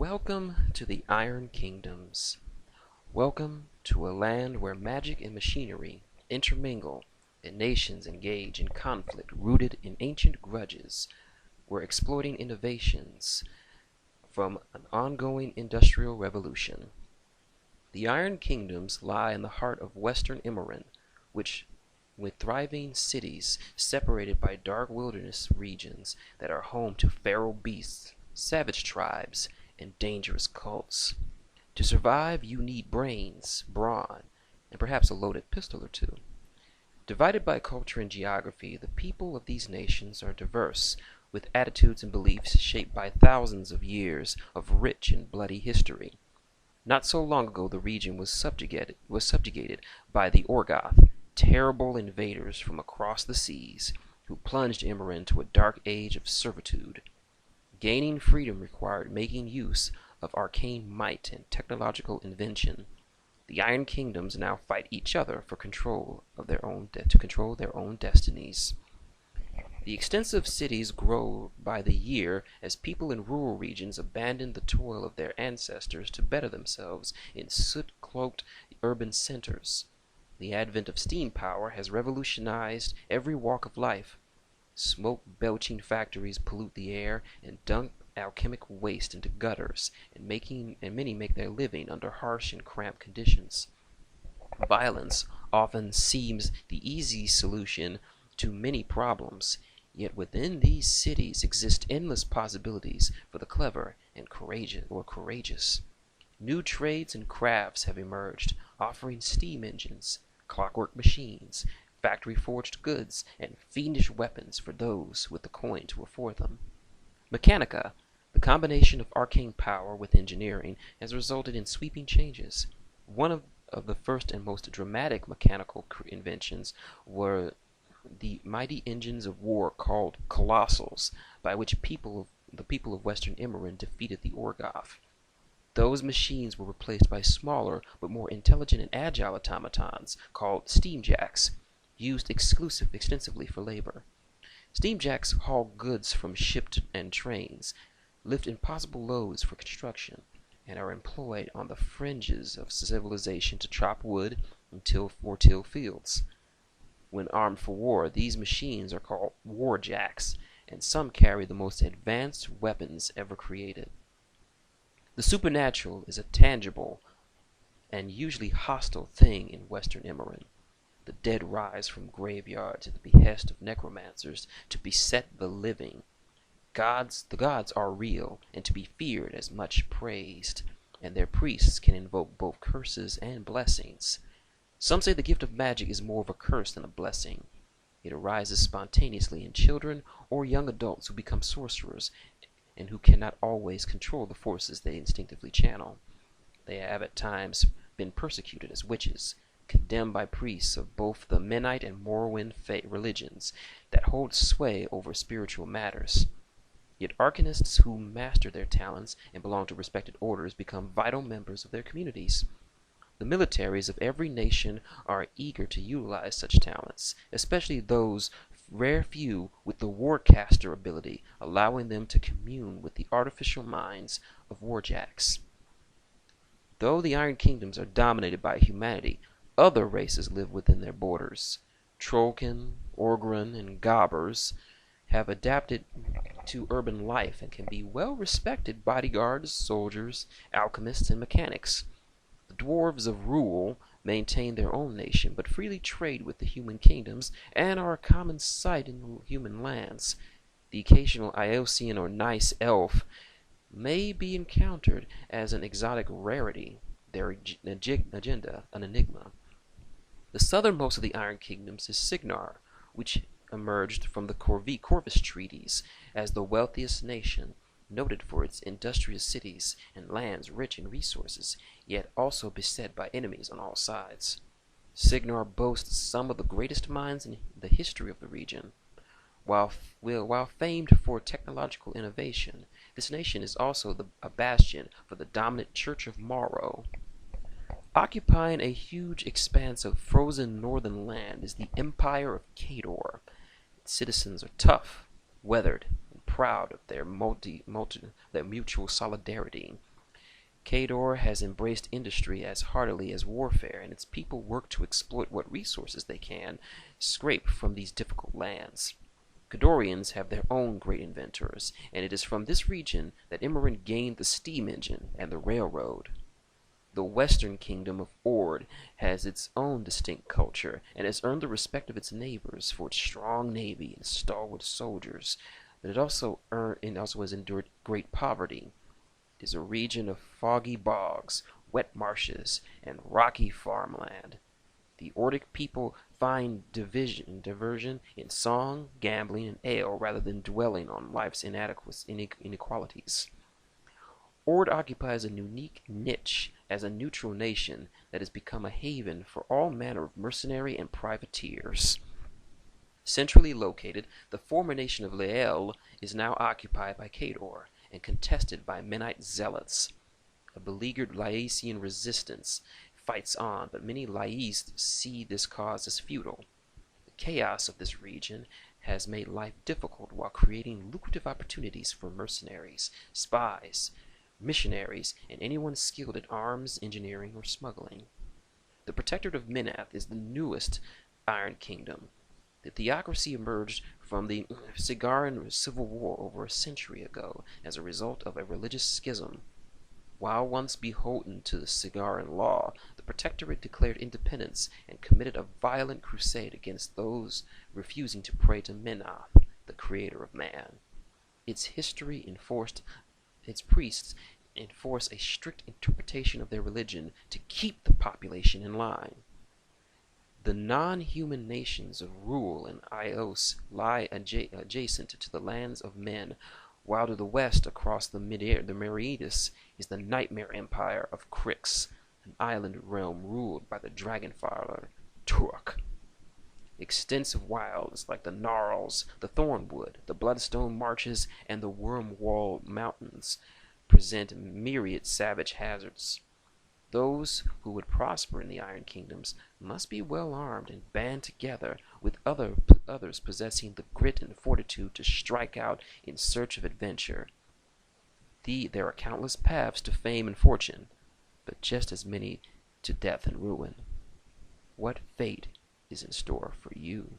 Welcome to the Iron Kingdoms. Welcome to a land where magic and machinery intermingle and nations engage in conflict rooted in ancient grudges. We're exploiting innovations from an ongoing industrial revolution. The Iron Kingdoms lie in the heart of western Imarin, which with thriving cities separated by dark wilderness regions that are home to feral beasts, savage tribes, and dangerous cults. To survive, you need brains, brawn, and perhaps a loaded pistol or two. Divided by culture and geography, the people of these nations are diverse, with attitudes and beliefs shaped by thousands of years of rich and bloody history. Not so long ago, the region was subjugated by the Orgoth, terrible invaders from across the seas, who plunged Imarin to a dark age of servitude. Gaining freedom required making use of arcane might and technological invention. The Iron Kingdoms now fight each other for control of their own destinies. The extensive cities grow by the year as people in rural regions abandon the toil of their ancestors to better themselves in soot-cloaked urban centers. The advent of steam power has revolutionized every walk of life. Smoke-belching factories pollute the air and dump alchemic waste into gutters, and many make their living under harsh and cramped conditions. Violence often seems the easy solution to many problems, yet within these cities exist endless possibilities for the clever and courageous. New trades and crafts have emerged, offering steam engines, clockwork machines, factory-forged goods, and fiendish weapons for those with the coin to afford them. Mechanika, the combination of arcane power with engineering, has resulted in sweeping changes. One of the first and most dramatic mechanical inventions were the mighty engines of war called Colossals, by which the people of Western Imarin defeated the Orgoth. Those machines were replaced by smaller but more intelligent and agile automatons called steamjacks, used extensively for labor. Steamjacks haul goods from ships and trains, lift impossible loads for construction, and are employed on the fringes of civilization to chop wood and till fields. When armed for war, these machines are called Warjacks, and some carry the most advanced weapons ever created. The supernatural is a tangible and usually hostile thing in Western Imarin. The dead rise from graveyards at the behest of necromancers to beset the living. The gods are real and to be feared as much praised, and their priests can invoke both curses and blessings. Some say the gift of magic is more of a curse than a blessing. It arises spontaneously in children or young adults who become sorcerers and who cannot always control the forces they instinctively channel. They have at times been persecuted as witches, condemned by priests of both the Mennite and Morrowind religions that hold sway over spiritual matters. Yet arcanists who master their talents and belong to respected orders become vital members of their communities. The militaries of every nation are eager to utilize such talents, especially those rare few with the warcaster ability, allowing them to commune with the artificial minds of warjacks. Though the Iron Kingdoms are dominated by humanity, other races live within their borders. Trollkin, Orgren, and Gobbers have adapted to urban life and can be well-respected bodyguards, soldiers, alchemists, and mechanics. The dwarves of Rule maintain their own nation, but freely trade with the human kingdoms and are a common sight in human lands. The occasional Iosian or Nice elf may be encountered as an exotic rarity, their agenda an enigma. The southernmost of the Iron Kingdoms is Cygnar, which emerged from the Corvus treaties as the wealthiest nation, noted for its industrious cities and lands rich in resources, yet also beset by enemies on all sides. Cygnar boasts some of the greatest minds in the history of the region. While famed for technological innovation, this nation is also a bastion for the dominant Church of Morrow. Occupying a huge expanse of frozen northern land is the Empire of Khador. Its citizens are tough, weathered, and proud of their mutual solidarity. Khador has embraced industry as heartily as warfare, and its people work to exploit what resources they can scrape from these difficult lands. Khadorians have their own great inventors, and it is from this region that Imarin gained the steam engine and the railroad. The western kingdom of Ord has its own distinct culture, and has earned the respect of its neighbors for its strong navy and stalwart soldiers, but it also has endured great poverty. It is a region of foggy bogs, wet marshes, and rocky farmland. The Ordic people find diversion in song, gambling, and ale rather than dwelling on life's inequalities. Ord occupies a unique niche as a neutral nation that has become a haven for all manner of mercenary and privateers. Centrally located, the former nation of Llael is now occupied by Khador and contested by Menite zealots. A beleaguered Lyaean resistance fights on, but many Lyaests see this cause as futile. The chaos of this region has made life difficult while creating lucrative opportunities for mercenaries, spies, missionaries, and anyone skilled at arms, engineering, or smuggling. The Protectorate of Menoth is the newest Iron Kingdom. The theocracy emerged from the Cygnar civil war over a century ago as a result of a religious schism. While once beholden to the Cygnaran law, the Protectorate declared independence and committed a violent crusade against those refusing to pray to Menoth, the creator of man. Its priests enforce a strict interpretation of their religion to keep the population in line. The non-human nations of Rule and Ios lie adjacent to the lands of men, while to the west, across the Meridius, is the nightmare empire of Crix, an island realm ruled by the dragonfather Turk. Extensive wilds like the Gnarls, the Thornwood, the Bloodstone Marches, and the Wormwall Mountains present myriad savage hazards. Those who would prosper in the Iron Kingdoms must be well armed and band together with others possessing the grit and fortitude to strike out in search of adventure. There are countless paths to fame and fortune, but just as many to death and ruin. What fate is in store for you?